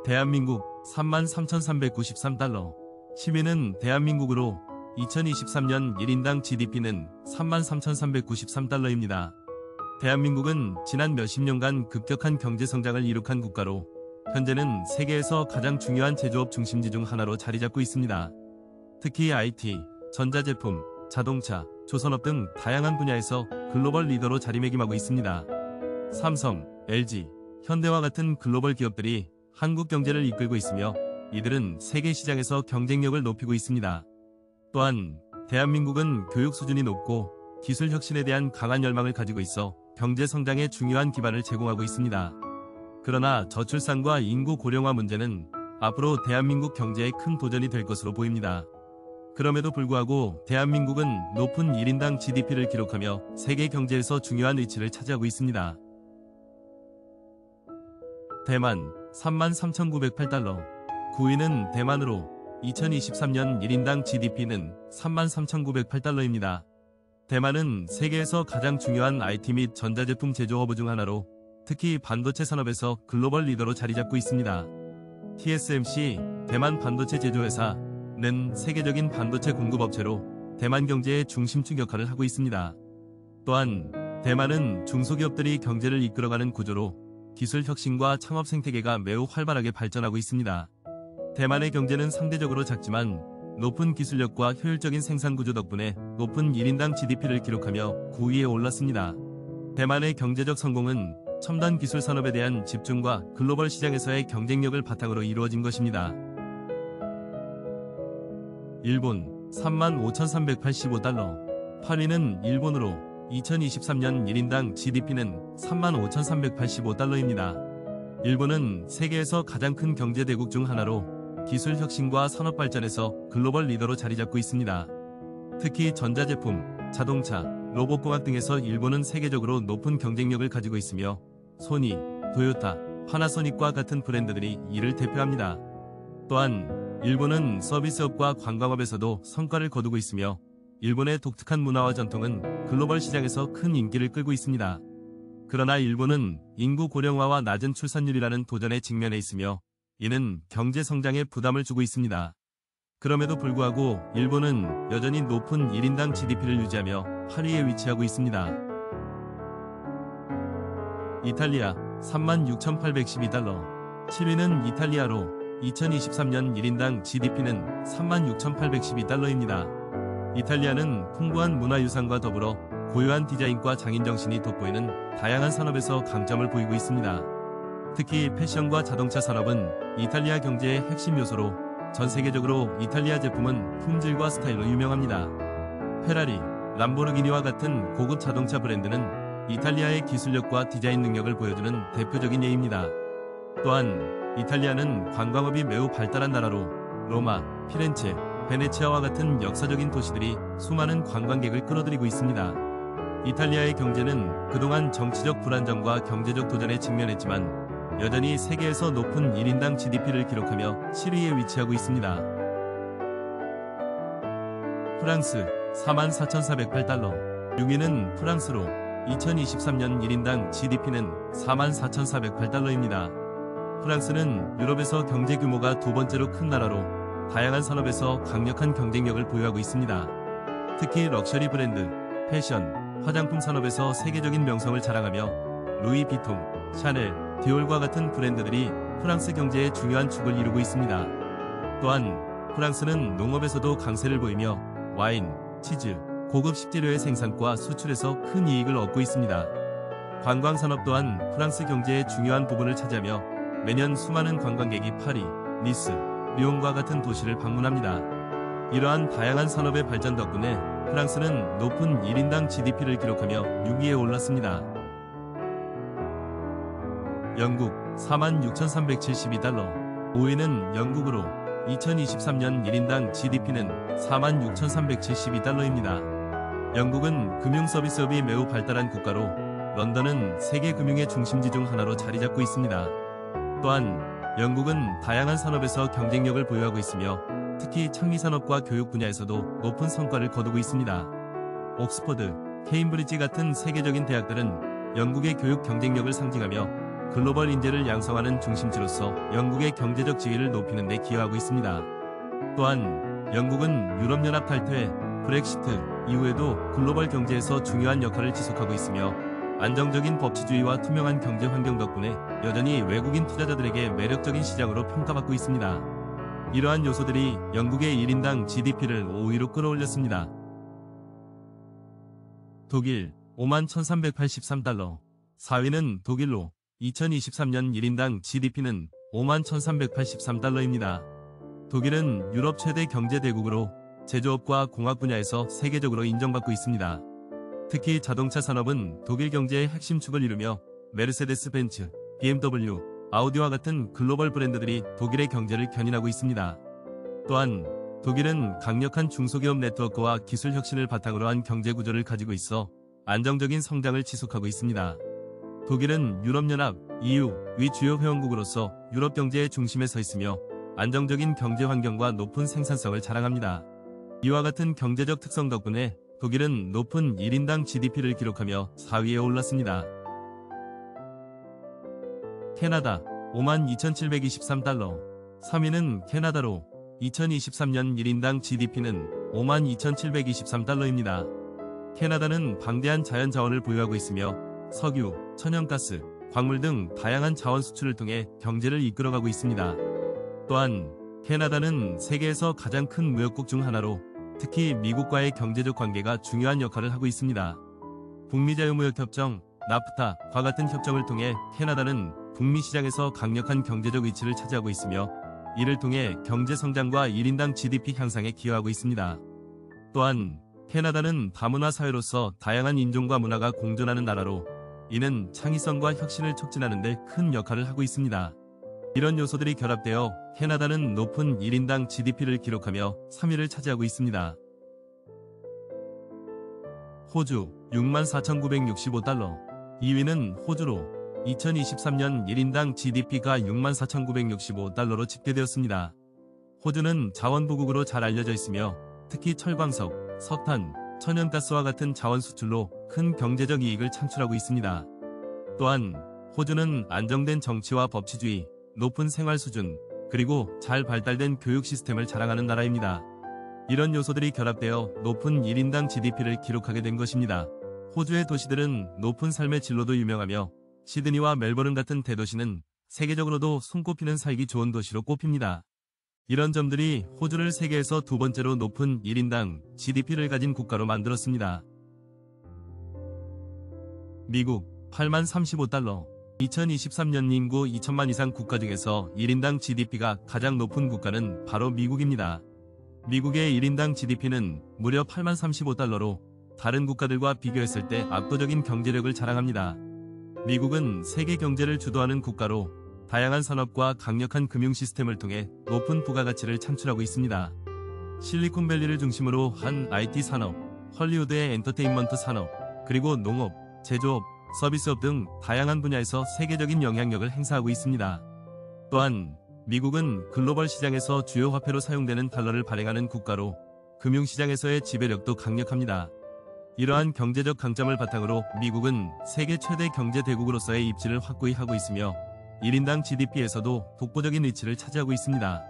대한민국 33,393달러. 시민은 대한민국으로 2023년 1인당 GDP는 33,393달러입니다. 대한민국은 지난 몇십 년간 급격한 경제성장을 이룩한 국가로 현재는 세계에서 가장 중요한 제조업 중심지 중 하나로 자리잡고 있습니다. 특히 IT, 전자제품, 자동차, 조선업 등 다양한 분야에서 글로벌 리더로 자리매김하고 있습니다. 삼성, LG, 현대와 같은 글로벌 기업들이 한국 경제를 이끌고 있으며 이들은 세계 시장에서 경쟁력을 높이고 있습니다. 또한 대한민국은 교육 수준이 높고 기술 혁신에 대한 강한 열망을 가지고 있어 경제 성장에 중요한 기반을 제공하고 있습니다. 그러나 저출산과 인구 고령화 문제는 앞으로 대한민국 경제에 큰 도전이 될 것으로 보입니다. 그럼에도 불구하고 대한민국은 높은 1인당 GDP를 기록하며 세계 경제에서 중요한 위치를 차지하고 있습니다. 대만 33,908달러. 9위는 대만으로 2023년 1인당 GDP는 33,908달러입니다. 대만은 세계에서 가장 중요한 IT 및 전자제품 제조 허브 중 하나로 특히 반도체 산업에서 글로벌 리더로 자리잡고 있습니다. TSMC 대만 반도체 제조회사는 세계적인 반도체 공급업체로 대만 경제의 중심축 역할을 하고 있습니다. 또한 대만은 중소기업들이 경제를 이끌어가는 구조로 기술 혁신과 창업 생태계가 매우 활발하게 발전하고 있습니다. 대만의 경제는 상대적으로 작지만 높은 기술력과 효율적인 생산 구조 덕분에 높은 1인당 GDP를 기록하며 9위에 올랐습니다. 대만의 경제적 성공은 첨단 기술 산업에 대한 집중과 글로벌 시장에서의 경쟁력을 바탕으로 이루어진 것입니다. 일본 35,385달러. 8위는 일본으로 2023년 1인당 GDP는 35,385달러입니다. 일본은 세계에서 가장 큰 경제대국 중 하나로 기술 혁신과 산업 발전에서 글로벌 리더로 자리잡고 있습니다. 특히 전자제품, 자동차, 로봇공학 등에서 일본은 세계적으로 높은 경쟁력을 가지고 있으며 소니, 도요타, 파나소닉과 같은 브랜드들이 이를 대표합니다. 또한 일본은 서비스업과 관광업에서도 성과를 거두고 있으며 일본의 독특한 문화와 전통은 글로벌 시장에서 큰 인기를 끌고 있습니다. 그러나 일본은 인구 고령화와 낮은 출산율이라는 도전에 직면해 있으며 이는 경제 성장에 부담을 주고 있습니다. 그럼에도 불구하고 일본은 여전히 높은 1인당 GDP를 유지하며 8위에 위치하고 있습니다. 이탈리아 36,812달러. 7위는 이탈리아로 2023년 1인당 GDP는 36,812달러입니다. 이탈리아는 풍부한 문화유산과 더불어 고유한 디자인과 장인정신이 돋보이는 다양한 산업에서 강점을 보이고 있습니다. 특히 패션과 자동차 산업은 이탈리아 경제의 핵심 요소로 전 세계적으로 이탈리아 제품은 품질과 스타일로 유명합니다. 페라리, 람보르기니와 같은 고급 자동차 브랜드는 이탈리아의 기술력과 디자인 능력을 보여주는 대표적인 예입니다. 또한 이탈리아는 관광업이 매우 발달한 나라로 로마, 피렌체, 베네치아와 같은 역사적인 도시들이 수많은 관광객을 끌어들이고 있습니다. 이탈리아의 경제는 그동안 정치적 불안정과 경제적 도전에 직면했지만 여전히 세계에서 높은 1인당 GDP를 기록하며 7위에 위치하고 있습니다. 프랑스 44,408달러. 6위는 프랑스로 2023년 1인당 GDP는 44,408달러입니다. 프랑스는 유럽에서 경제 규모가 두 번째로 큰 나라로 다양한 산업에서 강력한 경쟁력을 보유하고 있습니다. 특히 럭셔리 브랜드, 패션, 화장품 산업에서 세계적인 명성을 자랑하며 루이비통, 샤넬, 디올과 같은 브랜드들이 프랑스 경제의 중요한 축을 이루고 있습니다. 또한 프랑스는 농업에서도 강세를 보이며 와인, 치즈, 고급 식재료의 생산과 수출에서 큰 이익을 얻고 있습니다. 관광산업 또한 프랑스 경제의 중요한 부분을 차지하며 매년 수많은 관광객이 파리, 니스, 리옹과 같은 도시를 방문합니다. 이러한 다양한 산업의 발전 덕분에 프랑스는 높은 1인당 GDP를 기록하며 6위에 올랐습니다. 영국 46,372달러. 5위는 영국으로 2023년 1인당 GDP는 46,372달러입니다. 영국은 금융서비스업이 매우 발달한 국가로 런던은 세계 금융의 중심지 중 하나로 자리잡고 있습니다. 또한 영국은 다양한 산업에서 경쟁력을 보유하고 있으며 특히 창의산업과 교육 분야에서도 높은 성과를 거두고 있습니다. 옥스퍼드, 케임브리지 같은 세계적인 대학들은 영국의 교육 경쟁력을 상징하며 글로벌 인재를 양성하는 중심지로서 영국의 경제적 지위를 높이는 데 기여하고 있습니다. 또한 영국은 유럽연합 탈퇴, 브렉시트 이후에도 글로벌 경제에서 중요한 역할을 지속하고 있으며 안정적인 법치주의와 투명한 경제 환경 덕분에 여전히 외국인 투자자들에게 매력적인 시장으로 평가받고 있습니다. 이러한 요소들이 영국의 1인당 GDP를 5위로 끌어올렸습니다. 독일 51,383달러. 4위는 독일로 2023년 1인당 GDP는 51,383달러입니다. 독일은 유럽 최대 경제 대국으로 제조업과 공학 분야에서 세계적으로 인정받고 있습니다. 특히 자동차 산업은 독일 경제의 핵심 축을 이루며 메르세데스 벤츠, BMW, 아우디와 같은 글로벌 브랜드들이 독일의 경제를 견인하고 있습니다. 또한 독일은 강력한 중소기업 네트워크와 기술 혁신을 바탕으로 한 경제 구조를 가지고 있어 안정적인 성장을 지속하고 있습니다. 독일은 유럽연합, EU의 주요 회원국으로서 유럽 경제의 중심에 서 있으며 안정적인 경제 환경과 높은 생산성을 자랑합니다. 이와 같은 경제적 특성 덕분에 독일은 높은 1인당 GDP를 기록하며 4위에 올랐습니다. 캐나다 52,723달러. 3위는 캐나다로 2023년 1인당 GDP는 52,723달러입니다. 캐나다는 방대한 자연 자원을 보유하고 있으며 석유, 천연가스, 광물 등 다양한 자원 수출을 통해 경제를 이끌어가고 있습니다. 또한 캐나다는 세계에서 가장 큰 무역국 중 하나로 특히 미국과의 경제적 관계가 중요한 역할을 하고 있습니다. 북미 자유무역협정, 나프타와 같은 협정을 통해 캐나다는 북미 시장에서 강력한 경제적 위치를 차지하고 있으며 이를 통해 경제 성장과 1인당 GDP 향상에 기여하고 있습니다. 또한 캐나다는 다문화 사회로서 다양한 인종과 문화가 공존하는 나라로 이는 창의성과 혁신을 촉진하는 데 큰 역할을 하고 있습니다. 이런 요소들이 결합되어 캐나다는 높은 1인당 GDP를 기록하며 3위를 차지하고 있습니다. 호주 64,965달러. 2위는 호주로 2023년 1인당 GDP가 64,965달러로 집계되었습니다. 호주는 자원부국으로 잘 알려져 있으며 특히 철광석, 석탄, 천연가스와 같은 자원 수출로 큰 경제적 이익을 창출하고 있습니다. 또한 호주는 안정된 정치와 법치주의, 높은 생활 수준, 그리고 잘 발달된 교육 시스템을 자랑하는 나라입니다. 이런 요소들이 결합되어 높은 1인당 GDP를 기록하게 된 것입니다. 호주의 도시들은 높은 삶의 질로도 유명하며 시드니와 멜버른 같은 대도시는 세계적으로도 손꼽히는 살기 좋은 도시로 꼽힙니다. 이런 점들이 호주를 세계에서 두 번째로 높은 1인당 GDP를 가진 국가로 만들었습니다. 미국 80,035달러. 2023년 인구 2천만 이상 국가 중에서 1인당 GDP가 가장 높은 국가는 바로 미국입니다. 미국의 1인당 GDP는 무려 80,035달러로 다른 국가들과 비교했을 때 압도적인 경제력을 자랑합니다. 미국은 세계 경제를 주도하는 국가로 다양한 산업과 강력한 금융 시스템을 통해 높은 부가가치를 창출하고 있습니다. 실리콘밸리를 중심으로 한 IT 산업, 헐리우드의 엔터테인먼트 산업, 그리고 농업, 제조업, 서비스업 등 다양한 분야에서 세계적인 영향력을 행사하고 있습니다. 또한 미국은 글로벌 시장에서 주요 화폐로 사용되는 달러를 발행하는 국가로 금융시장에서의 지배력도 강력합니다. 이러한 경제적 강점을 바탕으로 미국은 세계 최대 경제 대국으로서의 입지를 확고히 하고 있으며 1인당 GDP에서도 독보적인 위치를 차지하고 있습니다.